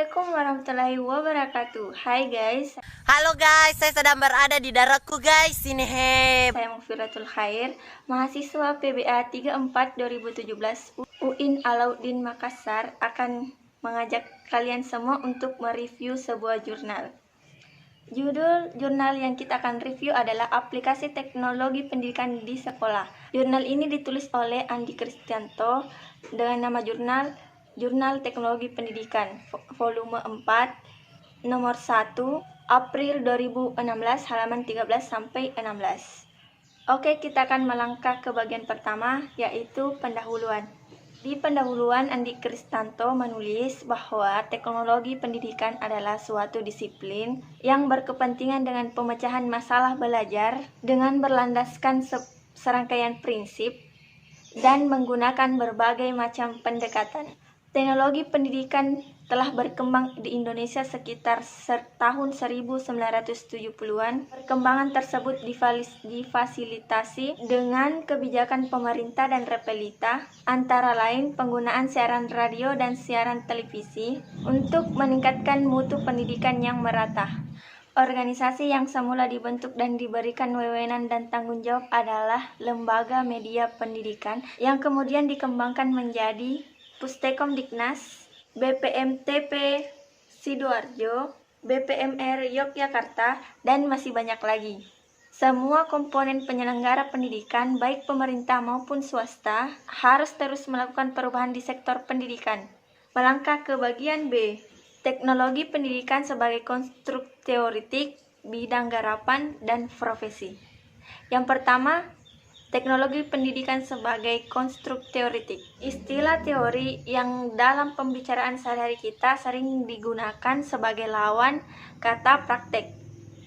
Assalamualaikum warahmatullahi wabarakatuh. Hai guys, Halo guys, saya sedang berada di daratku guys. Sini saya Mughfiratul Khair, mahasiswa PBA 34 2017 UIN Alauddin Makassar akan mengajak kalian semua untuk mereview sebuah jurnal. Judul jurnal yang kita akan review adalah Aplikasi Teknologi Pendidikan di Sekolah. Jurnal ini ditulis oleh Andi Kristianto dengan nama Jurnal Teknologi Pendidikan, volume 4, nomor 1, April 2016, halaman 13 sampai 16. Oke, kita akan melangkah ke bagian pertama, yaitu pendahuluan. Di pendahuluan, Andi Kristanto menulis bahwa teknologi pendidikan adalah suatu disiplin yang berkepentingan dengan pemecahan masalah belajar dengan berlandaskan serangkaian prinsip dan menggunakan berbagai macam pendekatan. Teknologi pendidikan telah berkembang di Indonesia sekitar tahun 1970-an. Perkembangan tersebut difasilitasi dengan kebijakan pemerintah dan Repelita, antara lain penggunaan siaran radio dan siaran televisi untuk meningkatkan mutu pendidikan yang merata. Organisasi yang semula dibentuk dan diberikan wewenang dan tanggung jawab adalah Lembaga Media Pendidikan yang kemudian dikembangkan menjadi Pustekom Diknas, BPMTP Sidoarjo, BPMR Yogyakarta, dan masih banyak lagi. Semua komponen penyelenggara pendidikan, baik pemerintah maupun swasta, harus terus melakukan perubahan di sektor pendidikan. Melangkah ke bagian B, teknologi pendidikan sebagai konstruk teoretik, bidang garapan, dan profesi. Yang pertama, teknologi pendidikan sebagai konstruk teoretik. Istilah teori yang dalam pembicaraan sehari-hari kita sering digunakan sebagai lawan kata praktek,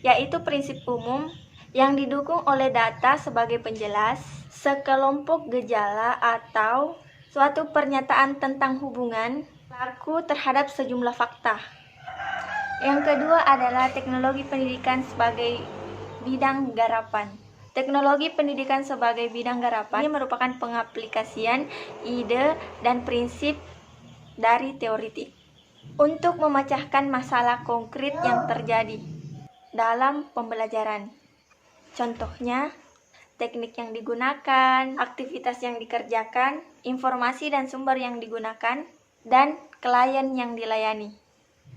yaitu prinsip umum yang didukung oleh data sebagai penjelas, sekelompok gejala atau suatu pernyataan tentang hubungan perilaku terhadap sejumlah fakta. Yang kedua adalah teknologi pendidikan sebagai bidang garapan. Teknologi pendidikan sebagai bidang garapan ini merupakan pengaplikasian ide dan prinsip dari teoritik untuk memecahkan masalah konkret yang terjadi dalam pembelajaran. Contohnya, teknik yang digunakan, aktivitas yang dikerjakan, informasi dan sumber yang digunakan, dan klien yang dilayani.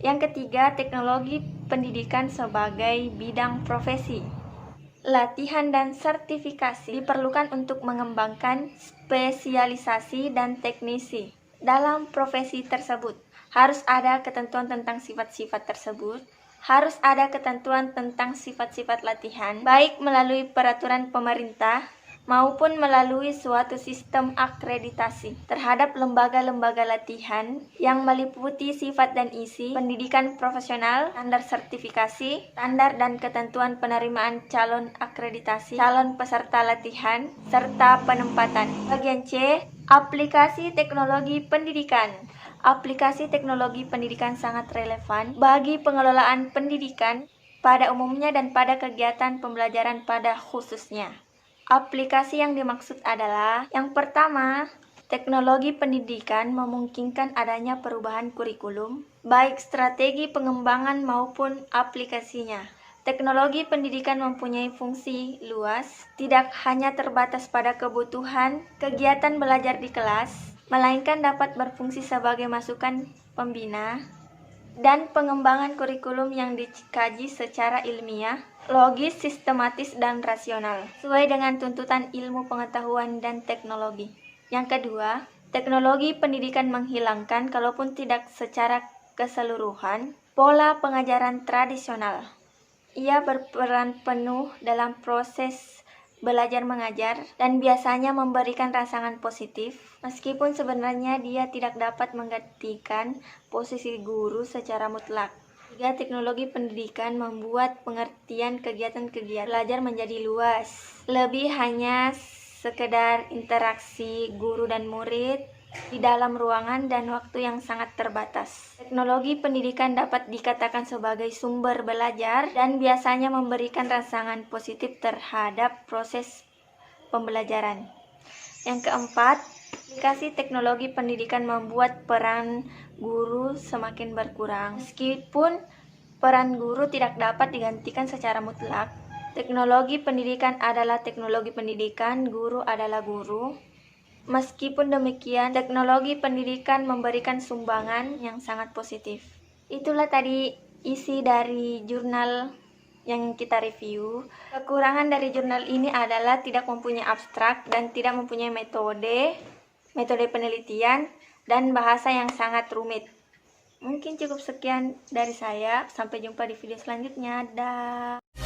Yang ketiga, teknologi pendidikan sebagai bidang profesi. Latihan dan sertifikasi diperlukan untuk mengembangkan spesialisasi dan teknisi. Dalam profesi tersebut, harus ada ketentuan tentang sifat-sifat tersebut, harus ada ketentuan tentang sifat-sifat latihan, baik melalui peraturan pemerintah maupun melalui suatu sistem akreditasi terhadap lembaga-lembaga latihan yang meliputi sifat dan isi, pendidikan profesional, standar sertifikasi, standar dan ketentuan penerimaan calon akreditasi, calon peserta latihan, serta penempatan. Bagian C, aplikasi teknologi pendidikan. Aplikasi teknologi pendidikan sangat relevan bagi pengelolaan pendidikan pada umumnya dan pada kegiatan pembelajaran pada khususnya. Aplikasi yang dimaksud adalah, yang pertama, teknologi pendidikan memungkinkan adanya perubahan kurikulum, baik strategi pengembangan maupun aplikasinya. Teknologi pendidikan mempunyai fungsi luas, tidak hanya terbatas pada kebutuhan kegiatan belajar di kelas, melainkan dapat berfungsi sebagai masukan pembina dan pengembangan kurikulum yang dikaji secara ilmiah, logis, sistematis, dan rasional, sesuai dengan tuntutan ilmu pengetahuan dan teknologi. Yang kedua, teknologi pendidikan menghilangkan, kalaupun tidak secara keseluruhan, pola pengajaran tradisional. Ia berperan penuh dalam proses belajar mengajar dan biasanya memberikan rangsangan positif, meskipun sebenarnya dia tidak dapat menggantikan posisi guru secara mutlak. Tiga, teknologi pendidikan membuat pengertian kegiatan-kegiatan belajar menjadi luas, lebih hanya sekedar interaksi guru dan murid di dalam ruangan dan waktu yang sangat terbatas. Teknologi pendidikan dapat dikatakan sebagai sumber belajar dan biasanya memberikan rangsangan positif terhadap proses pembelajaran. Yang keempat, Aplikasi teknologi pendidikan membuat peran guru semakin berkurang. Meskipun peran guru tidak dapat digantikan secara mutlak, teknologi pendidikan adalah teknologi pendidikan, guru adalah guru. Meskipun demikian, teknologi pendidikan memberikan sumbangan yang sangat positif. Itulah tadi isi dari jurnal yang kita review. Kekurangan dari jurnal ini adalah tidak mempunyai abstrak dan tidak mempunyai metode penelitian, dan bahasa yang sangat rumit. Mungkin cukup sekian dari saya. Sampai jumpa di video selanjutnya. Dah.